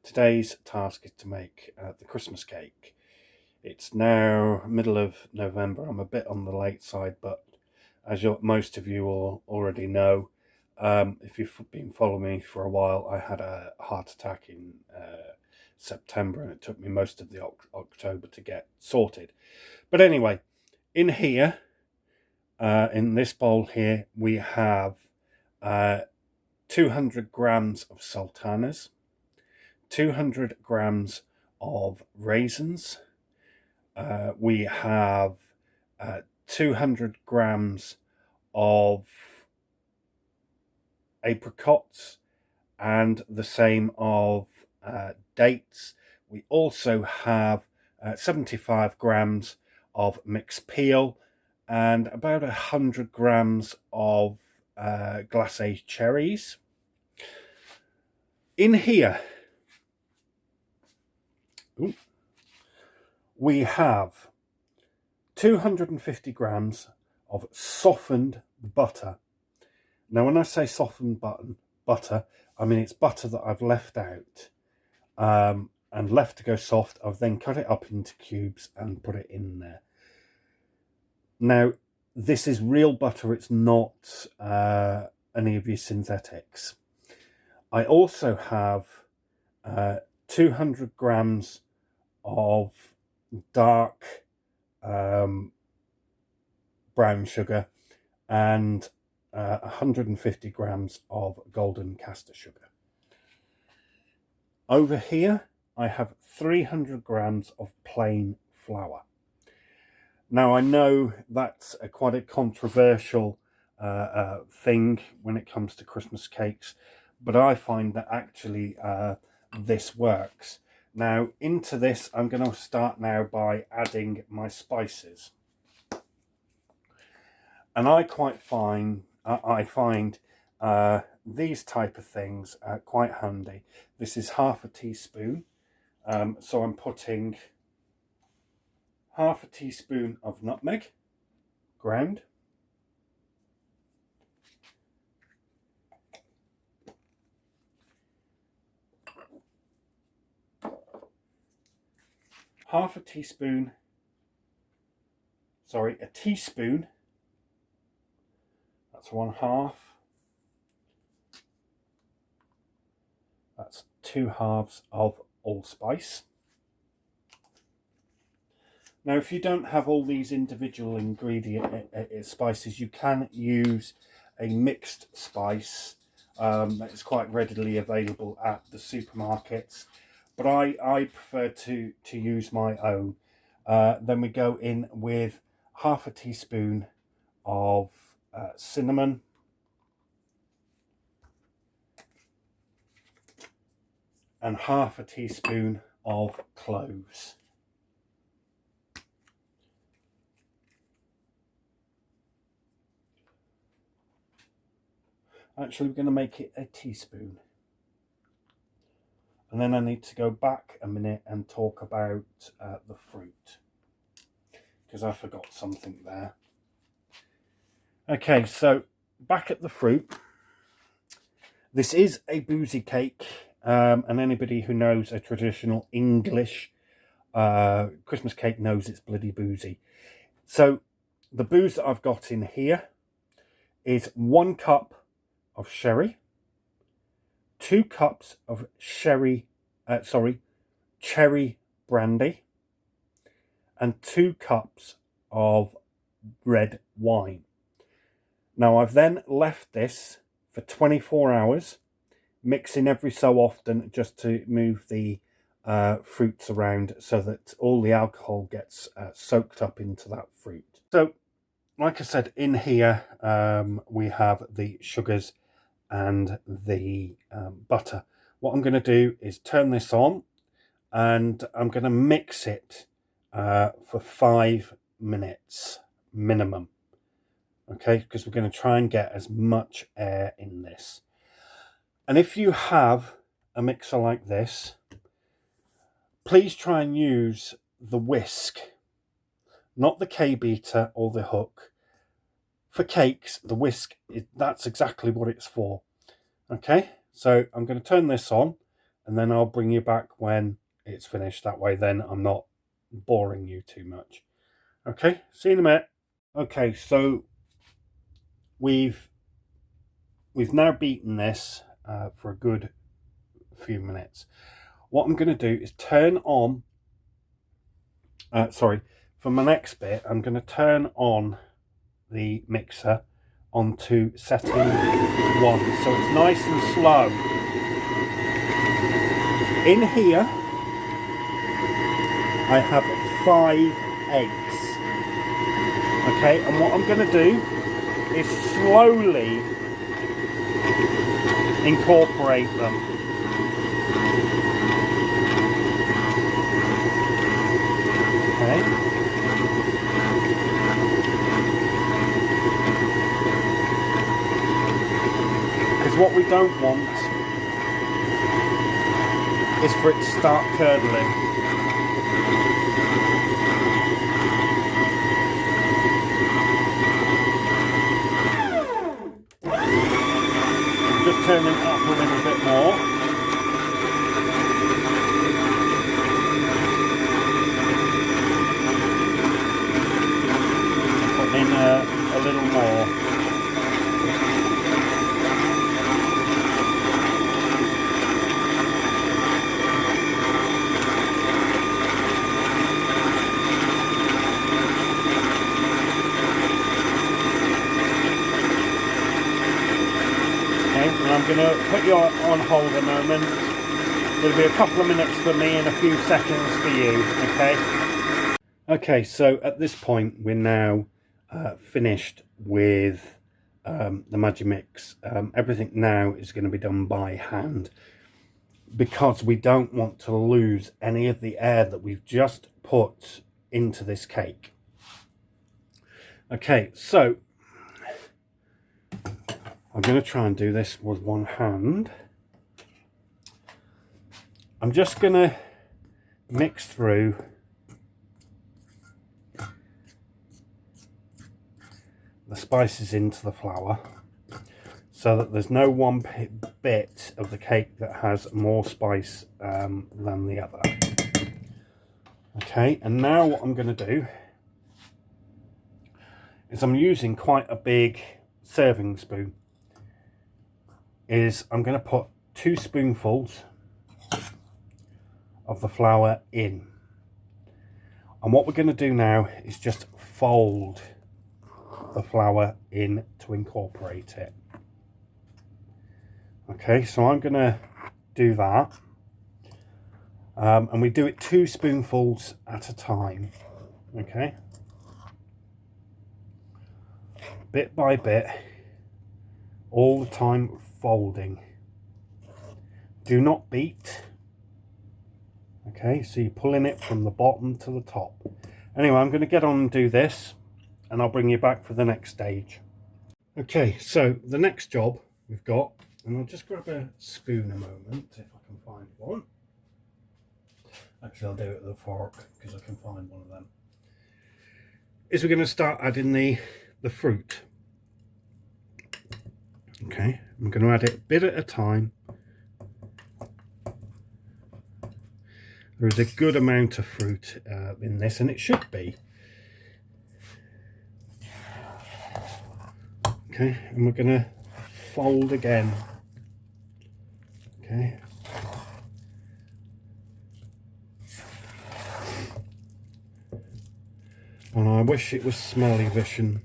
Today's task is to make the Christmas cake. It's now middle of November. I'm a bit on the late side, but as most of you will already know, if you've been following me for a while, I had a heart attack in September, and it took me most of the October to get sorted. But anyway, in here, in this bowl here, we have 200 grams of sultanas, 200 grams of raisins. We have 200 grams of apricots and the same of dates. We also have 75 grams of mixed peel and about 100 grams of glacé cherries. In here, we have 250 grams of softened butter. Now, when I say softened butter, I mean it's butter that I've left out and left to go soft. I've then cut it up into cubes and put it in there. Now, this is real butter. It's not any of your synthetics. I also have 200 grams of dark brown sugar and 150 grams of golden castor sugar. Over here, I have 300 grams of plain flour. Now, I know that's quite a controversial thing when it comes to Christmas cakes, but I find that actually this works. Now, into this, I'm going to start now by adding my spices. And I find these type of things quite handy. This is half a teaspoon. So I'm putting half a teaspoon of nutmeg, ground. A teaspoon, that's 1/2. That's 2/2 of allspice. Now, if you don't have all these individual ingredient spices, you can use a mixed spice that is quite readily available at the supermarkets. But I prefer to use my own. Then we go in with half a teaspoon of cinnamon, and half a teaspoon of cloves. Actually, we're going to make it a teaspoon. And then I need to go back a minute and talk about the fruit, because I forgot something there. Okay, so back at the fruit. This is a boozy cake, and anybody who knows a traditional English Christmas cake knows it's bloody boozy. So the booze that I've got in here is 1 cup of sherry, 2 cups of cherry brandy, and 2 cups of red wine. Now, I've then left this for 24 hours, mixing every so often just to move the fruits around so that all the alcohol gets soaked up into that fruit. So, like I said, in here we have the sugars and the butter. What I'm going to do is turn this on, and I'm going to mix it for 5 minutes minimum. Okay, because we're going to try and get as much air in this. And if you have a mixer like this, please try and use the whisk, not the K-beater or the hook. For cakes, the whisk, that's exactly what it's for. Okay, so I'm going to turn this on, and then I'll bring you back when it's finished. That way then I'm not boring you too much. Okay, see you in a minute. Okay, so we've now beaten this for a good few minutes. What I'm going to do is turn on, for my next bit, I'm going to turn on the mixer onto setting 1, so it's nice and slow. In here, I have 5 eggs. Okay, and what I'm going to do is slowly incorporate them. Okay. Because what we don't want is for it to start curdling. Just turn it up a little bit more. Put in a little more. I'm going to put you on hold a moment. It'll be a couple of minutes for me and a few seconds for you, okay? Okay, so at this point we're now finished with the Magimix. Everything now is going to be done by hand because we don't want to lose any of the air that we've just put into this cake. Okay, so I'm going to try and do this with one hand. I'm just going to mix through the spices into the flour so that there's no one bit of the cake that has more spice than the other. Okay, and now what I'm going to do is I'm using quite a big serving spoon. I'm going to put 2 spoonfuls of the flour in, and what we're going to do now is just fold the flour in to incorporate it. Okay, so I'm going to do that, and we do it 2 spoonfuls at a time. Okay, bit by bit, all the time folding. Do not beat. Okay, so you're pulling it from the bottom to the top. Anyway, I'm going to get on and do this, and I'll bring you back for the next stage. Okay, so the next job we've got, and I'll just grab a spoon a moment if I can find one. Actually, I'll do it with a fork because I can find one of them. Is we're going to start adding the fruit. Okay, I'm going to add it a bit at a time. There is a good amount of fruit in this, and it should be. Okay, and we're going to fold again. Okay. And I wish it was Smelly Vision,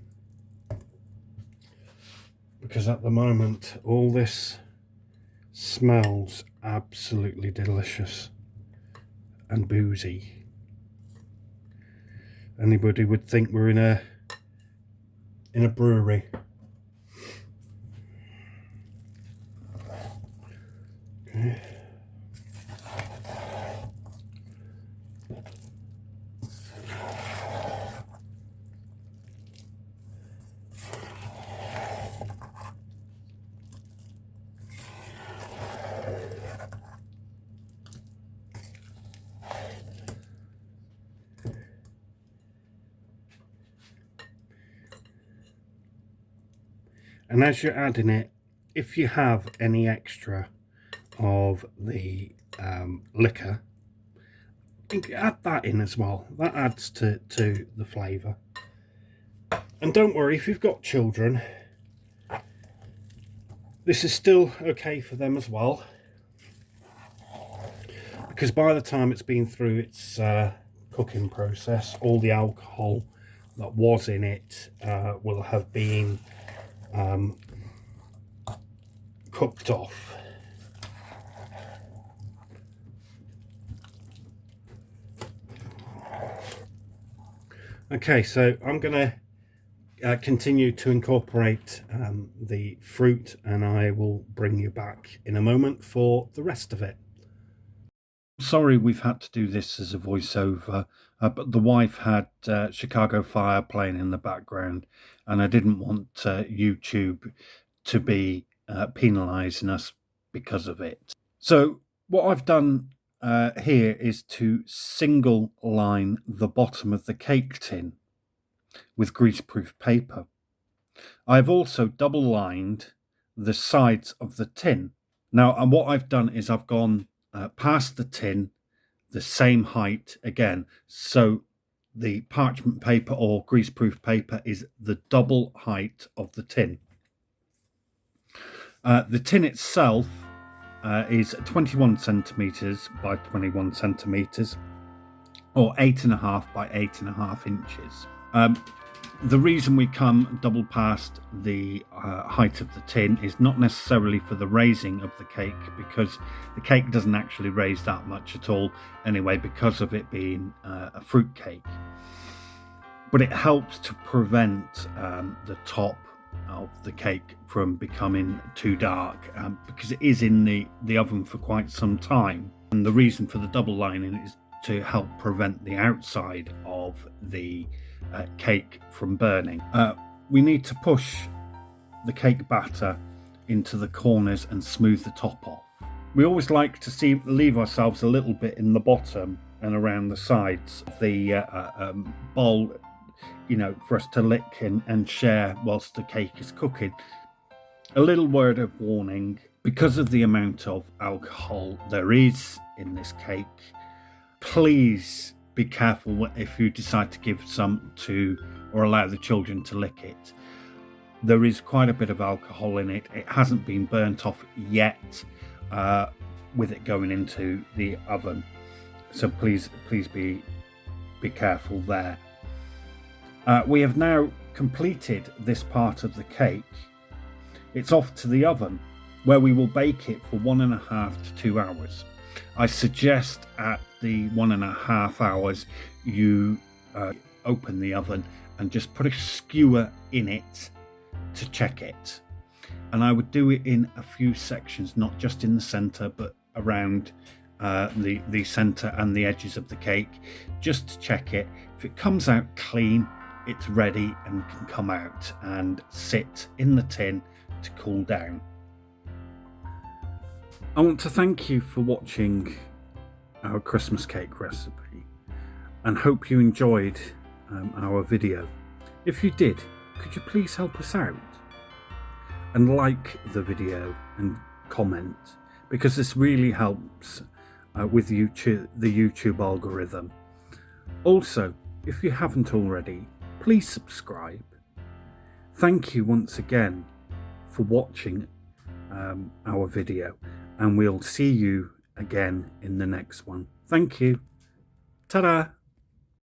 because at the moment all this smells absolutely delicious and boozy. Anybody would think we're in a brewery. Okay. And as you're adding it, if you have any extra of the liquor. Add that in as well. That adds to the flavour. And don't worry, if you've got children, this is still okay for them as well, because by the time it's been through its cooking process, all the alcohol that was in it will have been cooked off. Okay, so I'm going to continue to incorporate the fruit, and I will bring you back in a moment for the rest of it. Sorry we've had to do this as a voiceover, but the wife had Chicago Fire playing in the background, and I didn't want YouTube to be penalising us because of it. So what I've done here is to single line the bottom of the cake tin with greaseproof paper. I've also double lined the sides of the tin. Now, and what I've done is I've gone past the tin the same height again, so the parchment paper or greaseproof paper is the double height of the tin. The tin itself is 21 centimeters by 21 centimeters, or 8.5 by 8.5 inches. The reason we come double past the height of the tin is not necessarily for the raising of the cake, because the cake doesn't actually raise that much at all anyway, because of it being a fruit cake. But it helps to prevent the top of the cake from becoming too dark, because it is in the oven for quite some time. And the reason for the double lining is to help prevent the outside of the cake from burning. We need to push the cake batter into the corners and smooth the top off. We always like to leave ourselves a little bit in the bottom and around the sides of the bowl, for us to lick and share whilst the cake is cooking. A little word of warning: because of the amount of alcohol there is in this cake, please be careful if you decide to give some to or allow the children to lick it. There is quite a bit of alcohol in it. It hasn't been burnt off yet with it going into the oven, so please be careful there. We have now completed this part of the cake. It's off to the oven, where we will bake it for 1.5 to 2 hours. I suggest at the 1.5 hours you open the oven and just put a skewer in it to check it. And I would do it in a few sections, not just in the centre, but around the centre and the edges of the cake, just to check it. If it comes out clean, it's ready and can come out and sit in the tin to cool down. I want to thank you for watching our Christmas cake recipe, and hope you enjoyed our video. If you did, could you please help us out and like the video and comment, because this really helps with the YouTube algorithm. Also, if you haven't already, please subscribe. Thank you once again for watching our video, and we'll see you again in the next one. Thank you. Ta-da!